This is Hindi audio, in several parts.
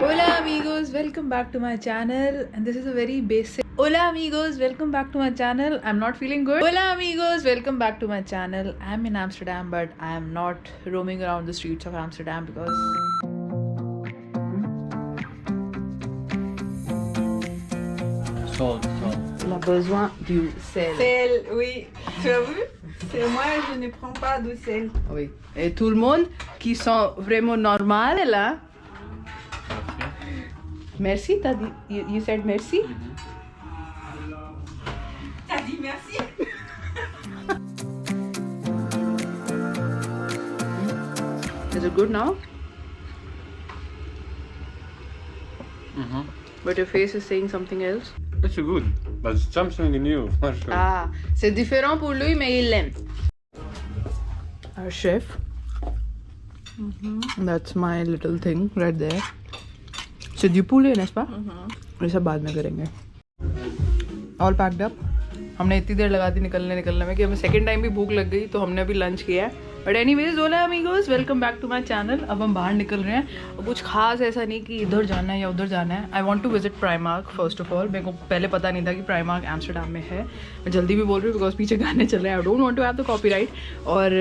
Hola amigos, welcome back to my channel, and this is a very basic. Hola amigos, welcome back to my channel. I'm not feeling good. Hola amigos, welcome back to my channel. I'm in Amsterdam, but I am not roaming around the streets of Amsterdam because Salt. on a besoin du sel. Sel, oui. Tu as vu? C'est moi, je ne prends pas de sel. Oui. Et tout le monde qui sont vraiment normal là. Merci, t'as dit. You said merci. T'as dit merci? Is it good now? Mm-hmm. But your face is saying something else. It's good, but it's something new for sure. Ah, c'est différent pour lui, mais il l'aime. Our chef. That's my little thing right there. C'est du poulet, n'est-ce pas? ये सब बाद में करेंगे. All packed up. हमने इतनी देर लगा दी निकलने में कि हमें सेकंड टाइम भी भूख लग गई, तो हमने अभी लंच किया है. बट एनीवेज, होला अमीगोस, welcome back to my channel. अब हम बाहर निकल रहे हैं और कुछ खास ऐसा नहीं कि इधर जाना है या उधर जाना है. I want to visit Primark first of all. मेरे को पहले पता नहीं था कि प्राइमार्क एम्स्टरडम में है. मैं जल्दी भी बोल रही हूँ बिकॉज पीछे गाने चल रहे हैं. I don't want to have the copyright. और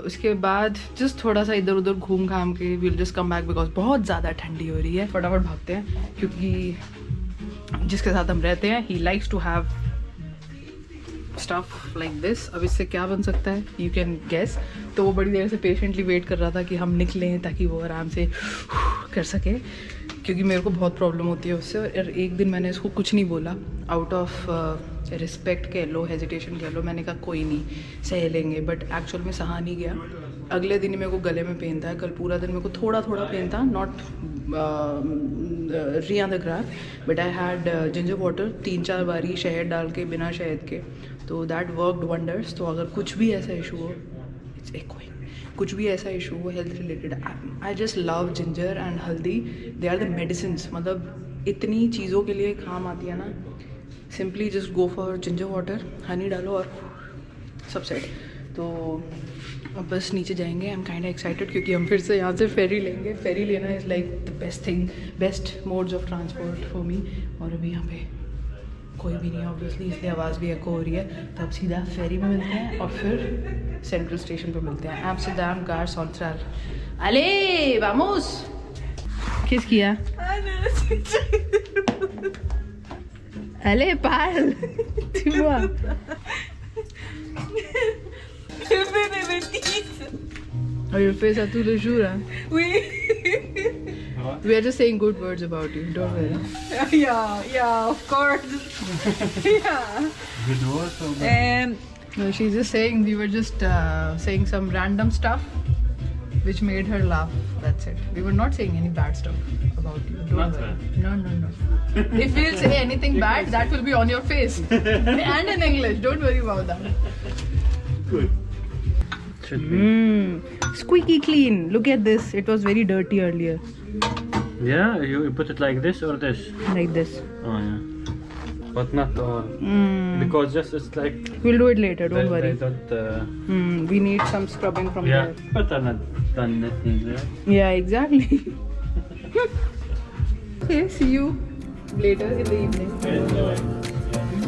उसके बाद जस्ट थोड़ा सा इधर उधर घूम घाम के will just come back because बहुत ज़्यादा ठंडी हो रही है. फटाफट भागते हैं क्योंकि जिसके साथ हम रहते हैं he likes to have stuff like this. अब इससे क्या बन सकता है, यू कैन गेस. तो वो बड़ी देर से पेशेंटली वेट कर रहा था कि हम निकलें ताकि वो आराम से कर सके, क्योंकि मेरे को बहुत प्रॉब्लम होती है उससे. और एक दिन मैंने इसको कुछ नहीं बोला, आउट ऑफ रिस्पेक्ट कह लो, हेजिटेशन कह लो. मैंने कहा कोई नहीं, सह लेंगे. बट एक्चुअल में सहा नहीं गया. अगले दिन ही मेरे को गले में पेन था. कल पूरा दिन मेरे को थोड़ा पेन था. नॉट री on the graph, but I had ginger water 3-4 बारी शहद डाल के, बिना शहद के. तो दैट वर्कड वंडर्स. तो अगर कुछ भी ऐसा इशू हो, इट्स इक्विंग, कुछ भी ऐसा इशू हो health related, I just love ginger and haldi. They are the medicines. मतलब इतनी चीज़ों के लिए काम आती है ना. Simply just go for ginger water, honey डालो और सब सेट. तो अब बस नीचे जाएंगे. आई एम काइंड एक्साइटेड क्योंकि हम फिर से यहाँ से फेरी लेंगे. फेरी लेना is like the best thing, best modes of transport for me. और अभी यहाँ पे कोई भी नहीं है ऑब्वियसली, इसलिए आवाज़ भी एको हो रही है. तो अब सीधा फेरी में मिलते हैं और फिर सेंट्रल स्टेशन पे मिलते हैं. एम्स्टरडम गार सेंट्रल. अले वामोस. किस किया? अले पाल. Je fais des bêtises. Oh, you fais ça tous les jours, hein? Oui. We are just saying good words about you. Don't worry. Yeah, of course. Yeah. Good work. No, she's just saying we were just saying some random stuff which made her laugh. That's it. We were not saying any bad stuff about you. Don't Not worry. No. If we'll say anything bad, that will be on your face and in English. Don't worry about that. Good. Should be. Squeaky clean. Look at this. It was very dirty earlier. Yeah, you put it like this or this? Like this. Oh yeah. But not all. Because just it's like We'll do it later. Don't they worry. don't. We need some scrubbing from Yeah, there. but I'm not done nothing there. Yeah, exactly. Okay, see you later in the evening. Enjoy.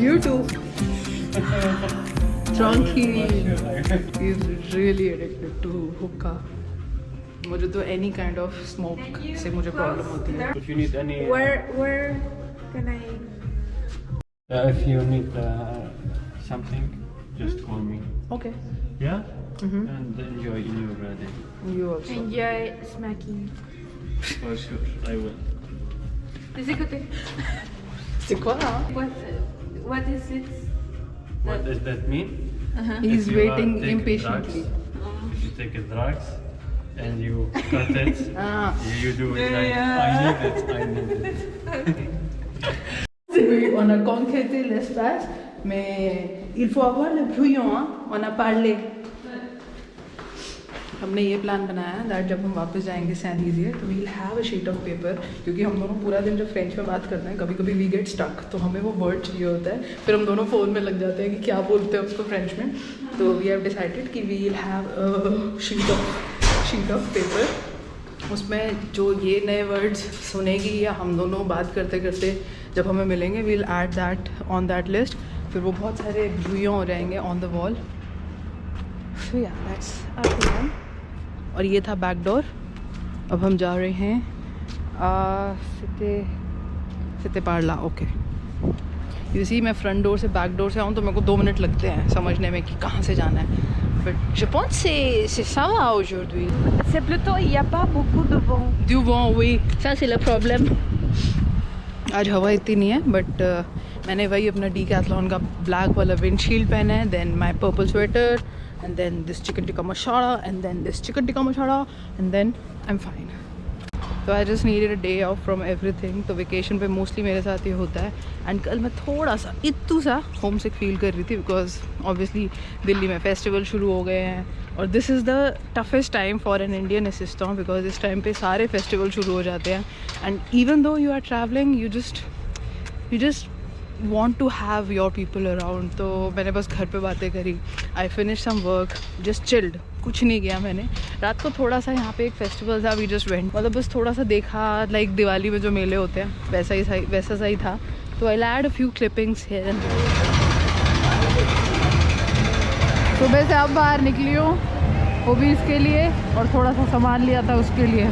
You too. Chonky is really addicted to hookah. मुझे तो any kind of smoke से मुझे problem होती है. If you need any, Where can I? if you need something, just call me. Okay. Yeah. And enjoy in your day. You also. Enjoy smacking. For sure, I will. De ce côté. C'est quoi? What is it? What does that mean? He's If you are waiting taking impatiently. Drugs, if you take drugs and you cut it, Ah. you do it like I need it. Oui, on a conquêté l'espace, mais il faut avoir le brouillon, hein? On a parlé. हमने ये प्लान बनाया दैट जब हम वापस जाएंगे सैन लीजिए तो we'll have a sheet of paper, क्योंकि हम दोनों पूरा दिन जब फ्रेंच में बात करते हैं कभी कभी वी गेट स्टक, तो हमें वो वर्ड चाहिए होता है. फिर हम दोनों फ़ोन में लग जाते हैं कि क्या बोलते हैं उसको फ्रेंच में. तो वी हैव डिसाइडेड कि we'll have a sheet of paper उसमें जो ये नए वर्ड्स सुनेगी या हम दोनों बात करते करते जब हमें मिलेंगे, we'll add that on that list. फिर वो बहुत सारे भूइयाँ हो जाएंगे ऑन द वॉल। सो या दैट्स आवर प्लान। और ये था बैक डोर। अब हम जा रहे हैं सिते पारला। ओके, यू सी मैं फ्रंट डोर से बैक डोर से आऊँ तो मेरे को 2 मिनट लगते हैं समझने में कि कहाँ से जाना है। But je pense c'est ça va aujourd'hui. C'est plutôt, il n'y a pas beaucoup de vent. Du vent, oui. Ça c'est le problème. आज हवा इतनी नहीं है, बट मैंने वही अपना डीकैथलॉन का ब्लैक वाला विंडशील्ड पहना है, then my purple sweater, and then this chicken tikka masala, and then this chicken tikka masala, and then I am fine. तो I just needed a day off from everything. तो वेकेशन पे मोस्टली मेरे साथ ये होता है। एंड कल मैं थोड़ा सा इतू सा होम सिक फील कर रही थी, बिकॉज ऑब्वियसली दिल्ली में फेस्टिवल शुरू हो गए हैं और this is the toughest time for an Indian assistant, because इस टाइम पे सारे फेस्टिवल शुरू हो जाते हैं। And even though you are travelling, you just want to have your people around. तो मैंने बस घर पे बातें करी। I finished some work, just chilled, कुछ नहीं किया मैंने। रात को थोड़ा सा यहाँ पे एक फेस्टिवल था, we just went, मतलब बस थोड़ा सा देखा, लाइक दिवाली में जो मेले होते हैं वैसा सा ही था। तो I'll add a few clippings here and there. सुबह से अब बाहर निकली हूँ, वो भी इसके लिए, और थोड़ा सा सामान लिया था उसके लिए।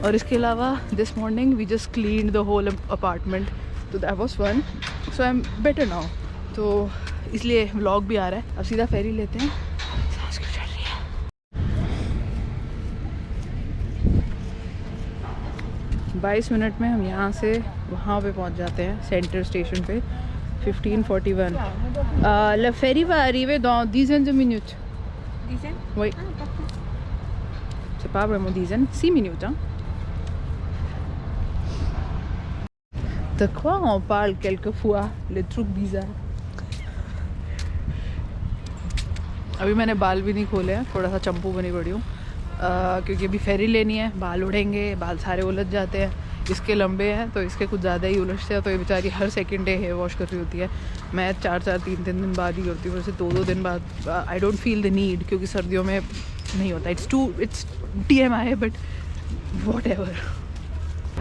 और इसके अलावा this morning we just clean the whole apartment, तो that was fun. So I am better now, तो इसलिए व्लॉग भी आ रहा है। अब सीधा फेरी लेते हैं। सांस क्यों चल रही है? बाईस मिनट में हम यहाँ से वहाँ पे पहुँच जाते हैं, सेंटर स्टेशन पे। 15:41 La ferry va arriver dans 10 minutes. 10? Oui. Ah, parfait. C'est pas vraiment 10, 6 minutes, hein. De quoi on parle quelquefois, les trucs bizarres. अभी मैंने बाल भी नहीं खोले हैं, थोड़ा सा चंपू बनी पड़ी हूँ, क्योंकि अभी फेरी लेनी है। बाल उड़ेंगे, बाल सारे उलझ जाते हैं। इसके लंबे हैं तो इसके कुछ ज़्यादा ही उलझते हैं, तो ये बेचारी हर सेकंड डे हेयर वॉश कर रही होती है। मैं 4-4, 3-3 दिन बाद ही करती हूँ, वैसे 2-2 दिन बाद। I don't feel the need, क्योंकि सर्दियों में नहीं होता। It's TMI, but what ever.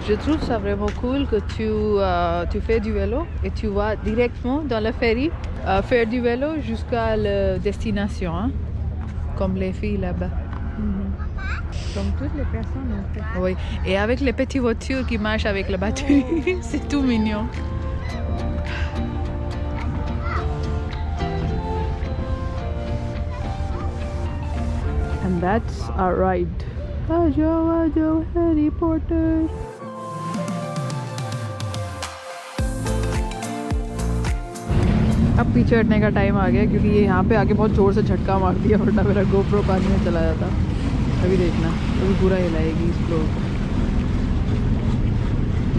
Je trouve ça vraiment cool que tu fais du vélo et tu vas directement dans la ferry faire du vélo jusqu'à la destination, hein? Comme les filles là-bas. Comme toutes les personnes en fait. Oui, et avec les petites voitures qui marchent avec la batterie. C'est tout mignon. And that's our ride. Ajo, Harry Potter. अब पीछे हटने का टाइम आ गया, क्योंकि ये यहाँ पे आके बहुत ज़ोर से झटका मार दिया, वरना मेरा GoPro पानी में चला जाता। अभी देखना, अभी पूरा हिलाएगी इस फ्लोर को।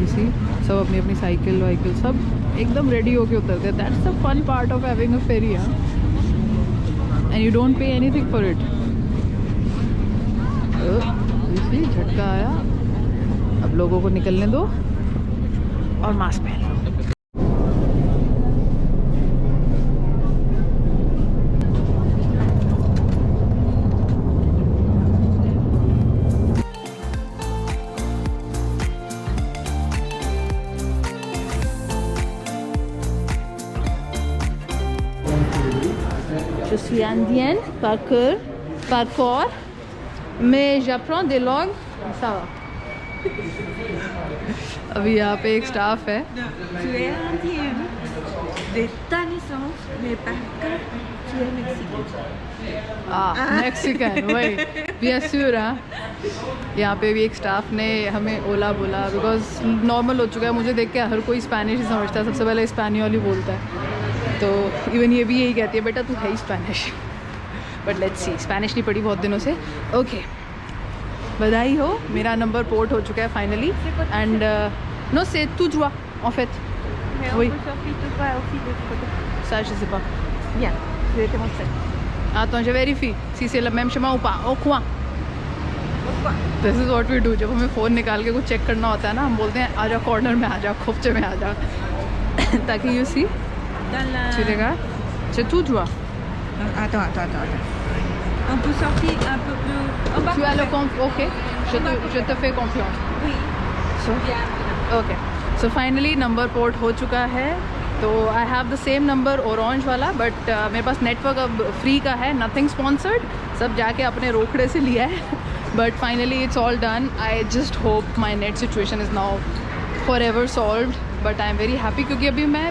इसी सब अपनी अपनी साइकिल वाइकिल सब एकदम रेडी होके उतरते हैं। That's the fun part of having a ferry, and you don't pay anything for it. इसी झटका आया, अब लोगों को निकलने दो और मास्क पहन लो। Je suis indienne par corps, mais j'apprends des langues, ça va. अभी यहाँ पे एक स्टाफ है। Tu es indienne de ta naissance, mais par cœur, tu es mexicaine. Mexican, वही bien sûr, हाँ। यहाँ पे भी एक स्टाफ ने हमें ओला बोला, बिकॉज नॉर्मल हो चुका है, मुझे देख के हर कोई स्पेनिश ही समझता है, सबसे पहले स्पेनियोल ही बोलता है। तो इवन ये भी यही कहती है, बेटा तू है ही Spanish. But let's see, Spanish नहीं पढ़ी बहुत दिनों से। ओके, बधाई हो, मेरा नंबर पोर्ट हो चुका है फाइनली। एंड नो से तू जुआ en fait. Mais on Oui. peut sortir tout droit aussi de ce côté. Ça je sais pas. Viens, je vais te montrer. Então, verifie si c'est le même chemin ou pas. Au coin. This is what we do. जब हमें फ़ोन निकाल के कुछ चेक करना होता है ना, हम बोलते हैं आजा कॉर्नर में आ जा, खोपचे में आ जा, ताकि यू सी चलेगा. C'est tout droit. Attends. On peut sortir un peu plus. Tu as le compte. Ok, je te fais confiance. Oui. Okay so finally number port हो चुका है. तो I have the same number orange वाला, बट मेरे पास नेटवर्क अब फ्री का है. नथिंग स्पॉन्सर्ड, सब जाके अपने रोकड़े से लिया है. But finally it's all done. I just hope my net situation is now for ever solved. But I am very happy क्योंकि अभी मैं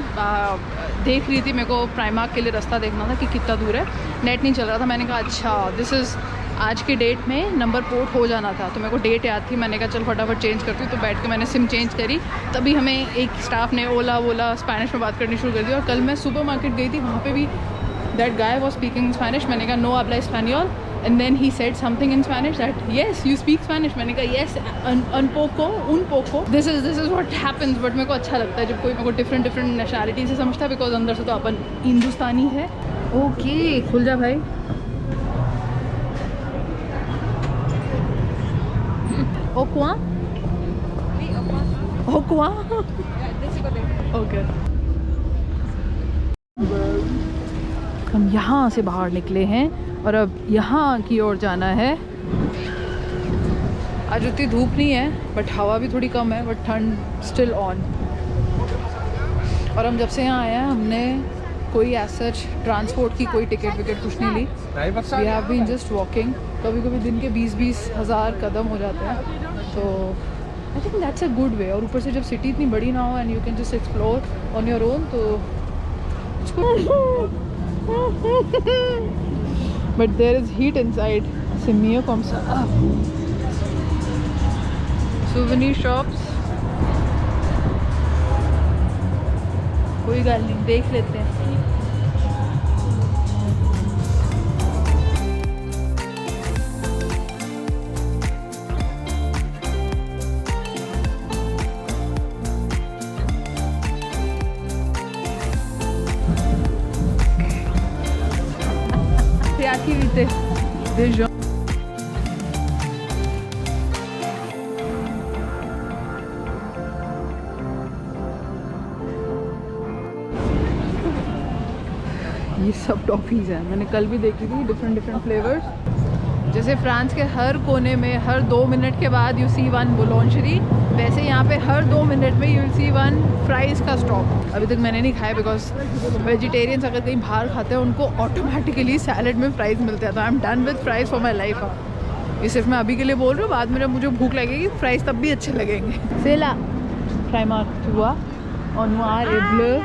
देख रही थी, मेरे को प्राइमार्क के लिए रास्ता देखना था कि कितना दूर है. नेट नहीं चल रहा था. मैंने कहा अच्छा दिस इज़ आज के डेट में नंबर पोर्ट हो जाना था. तो मेरे को डेट याद थी. मैंने कहा चल फटाफट चेंज करती हूँ. तो बैठ के मैंने सिम चेंज करी. तभी हमें एक स्टाफ ने ओला स्पेनिश में बात करनी शुरू कर दी. और कल मैं सुपर मार्केट गई थी, वहाँ पे भी that guy was speaking Spanish. मैंने कहा no habla español. And then he said something in Spanish that yes you speak Spanish. मैंने कहा yes un poco. This is what happens. But मेरे को अच्छा लगता है जब कोई मेरे को डिफरेंट नेशनैलिटी से समझता है, बिकॉज अंदर से तो अपन हिंदुस्तानी है. ओके खुल जा भाई. Au coin? Oui, au coin. Au coin? De ce côté. Okay. हम यहाँ से बाहर निकले हैं और अब यहाँ की ओर जाना है. आज उतनी धूप नहीं है, बट हवा भी थोड़ी कम है, बट ठंड स्टिल ऑन. और हम जब से यहाँ आए हैं, हमने कोई एज सच ट्रांसपोर्ट की कोई टिकट विकेट कुछ नहीं ली. We have been just walking. कभी कभी दिन के 20-20 हज़ार कदम हो जाते हैं. तो I think that's a good way. और ऊपर से जब सिटी इतनी बड़ी ना हो and you can just explore on your own, तो but there is heat inside. सिमियो कम सा souvenir शॉप्स. कोई गल नहीं, देख लेते हैं. Créativité des gens. ये सब टॉफ़ीज़ हैं. मैंने कल भी देखी थी डिफरेंट फ्लेवर्स. जैसे फ्रांस के हर कोने में हर 2 मिनट के बाद यू सी वन बुलॉन्शरी, वैसे यहाँ पे हर 2 मिनट में यू सी वन फ्राइज़ का स्टॉप. अभी तक मैंने नहीं खाया बिकॉज वेजिटेरियंस अगर कहीं बाहर खाते हैं उनको ऑटोमेटिकली सैलड में फ्राइज़ मिलते हैं. तो I am done with fries for my life. ये सिर्फ मैं अभी के लिए बोल रही हूँ, बाद में जब मुझे भूख लगेगी फ्राइज़ तब भी अच्छे लगेंगे. सेला प्राइमार्क हुआ और noir et bleu.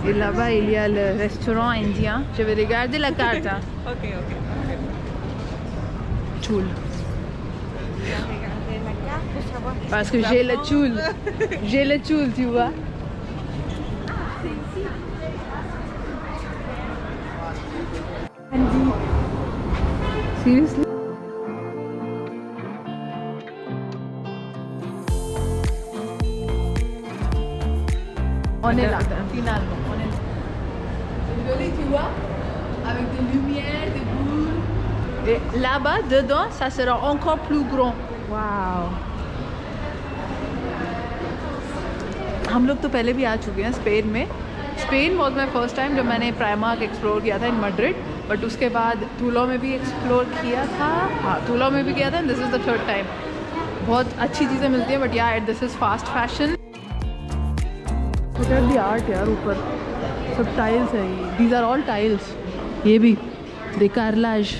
Et là-bas, il y a le restaurant indien. Je vais regarder la carte. Ok. Choul. Regardez la carte pour savoir. Parce que j'ai le choul. J'ai le choul, tu vois. Seriously? On est là, finalement. On est là. C'est joli, tu vois, avec des lumières, des boules. Et là-bas, dedans, ça sera encore plus grand. Waouh. हम लोग तो पहले भी आ चुके हैं स्पेन में. Spain was my first time जब मैंने प्राइमार्क एक्सप्लोर किया था इन मैड्रिड. बट उसके बाद टूलो में भी एक्सप्लोर किया था. हाँ, टूलो में भी किया था. And this is the 3rd time. बहुत अच्छी चीज़ें मिलती हैं, बट यार this is fast fashion. The art यार, ऊपर सब टाइल्स है. These are all tiles. ये भी दे कार्लाज.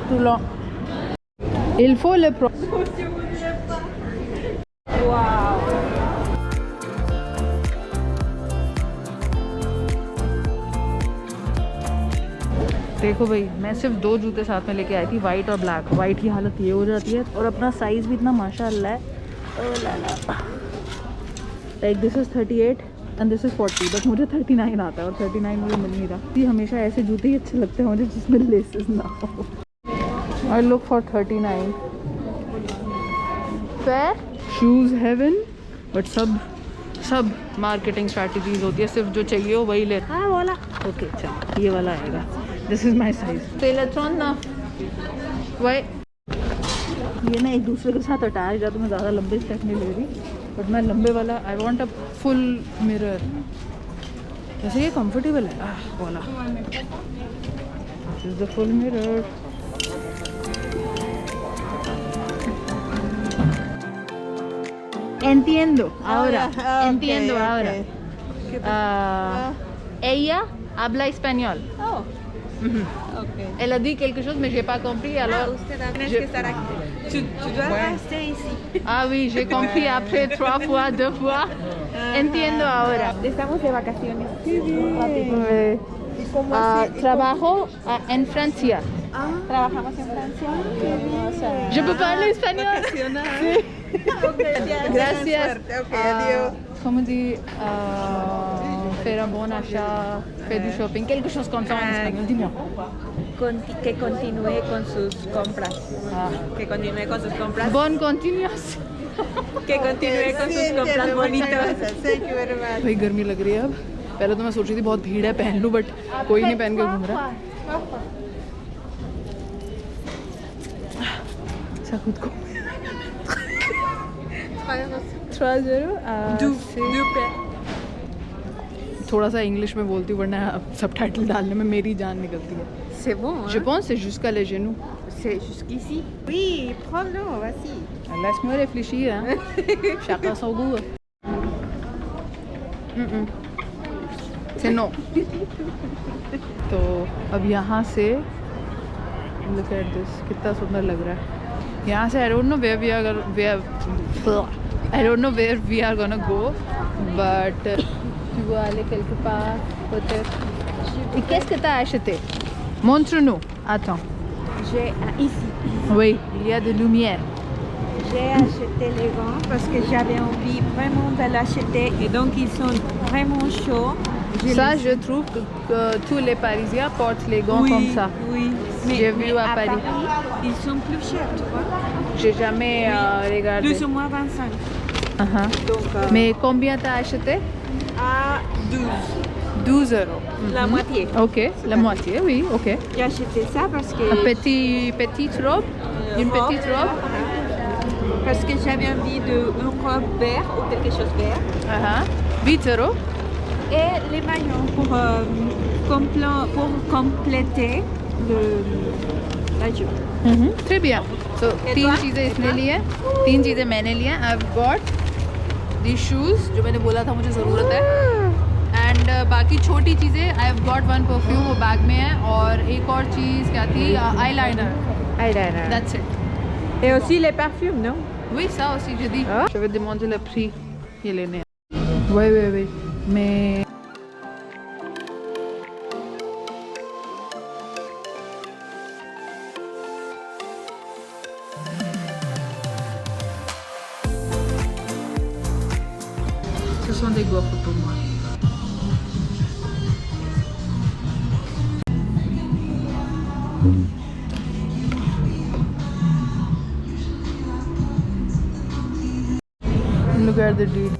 टूलो il faut le देखो भाई, मैं सिर्फ 2 जूते साथ में लेके आई थी, वाइट और ब्लैक. वाइट की हालत ये हो जाती है और अपना साइज़ भी इतना माशाअल्लाह है. Like this is 38 and this is 40. But मुझे 39 आता है और 39 मुझे मिल नहीं रहा. ये हमेशा ऐसे जूते ही अच्छे लगते हैं मुझे जिसमें लेसेस ना हो. I look for 39. Fair shoes heaven. But सब मार्केटिंग स्ट्रैटेजीज होती है. सिर्फ जो चाहिए हो वही ले. हाँ वाला ओके. अच्छा ये वाला आएगा. दिस इज माई साइज पेलेट्रॉन ना वही ये ना एक दूसरे के साथ अटैच है तो मैं ज़्यादा लंबे स्टेप नहीं ले रही बट मैं लंबे वाला I want a full mirror वैसे ये कंफर्टेबल है वाला this is the full mirror entiendo ahora entiendo ahora ella habla español Oh, ok. elle a dit quelque chose mais j'ai pas compris alors Tienes que estar aquí. Tu dois rester ici. ah oui j'ai compris après 3 fois 2 fois entiendo ahora Estamos de vacaciones. trabajo en Francia Trabajamos en Francia. je peux parler espagnol Sí. Gracias. Ok, adiós. Come dire faire un bon achat, faire du shopping, quelque chose comme ça en espagnol, dis-moi. Que continúe con sus compras. Que continúe con sus compras. Bonne continuation. Que continúe con sus compras bonitas. Thank you very much. भाई गर्मी लग रही है अब पहले तो मैं सोच रही थी बहुत भीड़ है पहन लूँ बट कोई नहीं पहन के घूम रहा अच्छा खुद को थोड़ा सा इंग्लिश में बोलती हूँ वरना सबटाइटल डालने में मेरी जान निकलती है C'est bon, hein? Je pense c'est jusqu'à les genoux. C'est jusqu'ici. Oui, prends-le, vas-y. Laisse-moi réfléchir, hein. Chacun son goût. C'est non. तो अब यहाँ से look at this कितना सुंदर लग रहा है यहाँ से I don't know where we are I don't know where we are gonna go but tu veux aller quelque part peut-être et qu'est-ce que t'as acheté montre-nous attends J'ai ici. oui il y a de lumière J'ai acheté les gants parce que j'avais envie vraiment de l'acheter et donc ils sont vraiment chauds. ça je trouve que tous les Parisiens portent les gants Oui, comme ça oui. J'ai vu à Paris. Ils sont plus chers, tu vois. j'ai jamais regardé Plus ou moins 25. Donc, mais combien t'as acheté à 12. 12 euros La moitié. ok la moitié oui ok J'ai acheté ça parce que... un petite robe une petite robe Parce que j'avais envie d'une robe verte ou quelque chose vert. 8 euros Et les maillons pour compléter la jupe. très bien so Et 3 toi? चीज़ें इसने ली हैं 3 चीज़ें मैंने ली हैं I've got these shoes जो मैंने बोला था मुझे ज़रूरत है एंड बाकी छोटी चीज़ें I've got one perfume वो बैग में है और एक और चीज़ क्या थी eyeliner Eyeliner. that's it Et aussi les parfums, non? oui ça aussi j'ai dit je vais demander le prix ये लेने हैं oui mais ce sont des gaufres pour moi look at the dude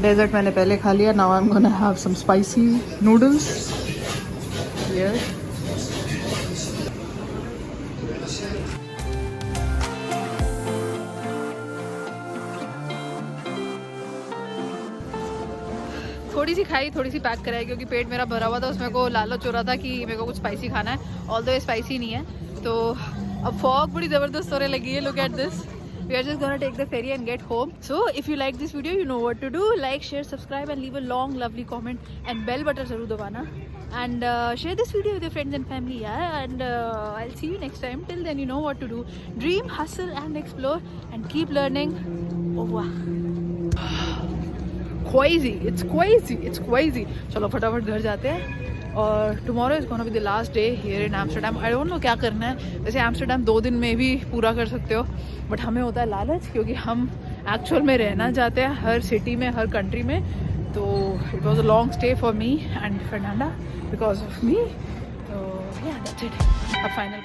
dessert मैंने पहले खा लिया now I am gonna have some spicy noodles yes थोड़ी सी खाई थोड़ी सी पैक कराई क्योंकि पेट मेरा भरा हुआ था उसमें को लालच हो रहा था कि मेरे को कुछ स्पाइसी खाना है ऑल्दो ये स्पाइसी नहीं है तो अब फॉग बड़ी ज़बरदस्त होने लगी है look at this We are just gonna take the ferry and get home. So if you like this video, you know what to do. Like, share, subscribe and leave a long lovely comment and bell button zarur dabana. And share this video with your friends and family, yeah? And I'll see you next time. Till then, you know what to do. Dream, hustle and explore and keep learning. Oh wow. Crazy. It's crazy. It's crazy. चलो फटाफट घर जाते हैं और tomorrow is gonna be the last day here in Amsterdam. I don't know क्या करना है, वैसे एम्स्टर्डम 2 दिन में भी पूरा कर सकते हो, बट हमें होता है लालच, क्योंकि हम एक्चुअल में रहना चाहते हैं हर सिटी में, हर कंट्री में। तो it was a long stay for me and Fernanda because of me. तो या दैट्स इट। अब फाइनल